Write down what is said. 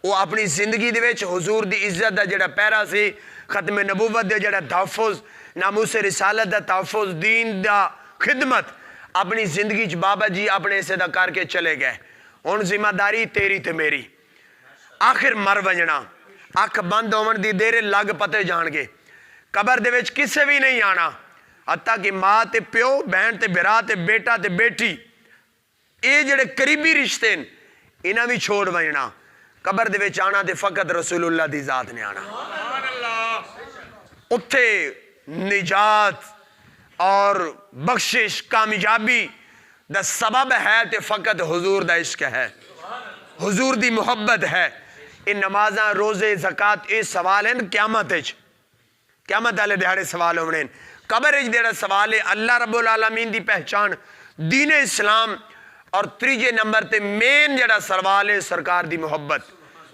وہ اپنی زندگی دے وچ حضور دی عزت دا جڑا پہرا سی، ختم نبوت دے جڑا تحفظ، ناموس رسالت دا تحفظ، دین دا خدمت اپنی زندگی چ بابا جی اپنے اسے دا کر کے چلے گئے۔ ہن ذمہ داری تیری تے میری۔ آخر مر وجنا، اکھ بند ہون دی دیر لگ پتے جان گے، قبر دے وچ کسے بھی نہیں آنا، حتیٰ کہ ماں تے پیو، بہن تے برا تے بیٹا تے بیٹی، اے جڑے قریبی رشتے ہیں انہاں بھی چھوڑ وجنا۔ قبر دے وچ آنا تے فقط رسول اللہ دی ذات نے آنا۔ اتھے نجات اور بخشش کامیابی دا سبب ہے تے فقط حضور دا عشق ہے، حضور دی محبت ہے۔ ان نمازاں، روزے، زکات اے سوال ہیں قیامت وچ، قیامت والے دیہاڑے سوال ہونے۔ قبر وچ جڑا سوال ہے اللہ رب العالمین دی پہچان، دین اسلام، اور تیجے نمبر تے مین جڑا سوال ہے سرکار دی محبت۔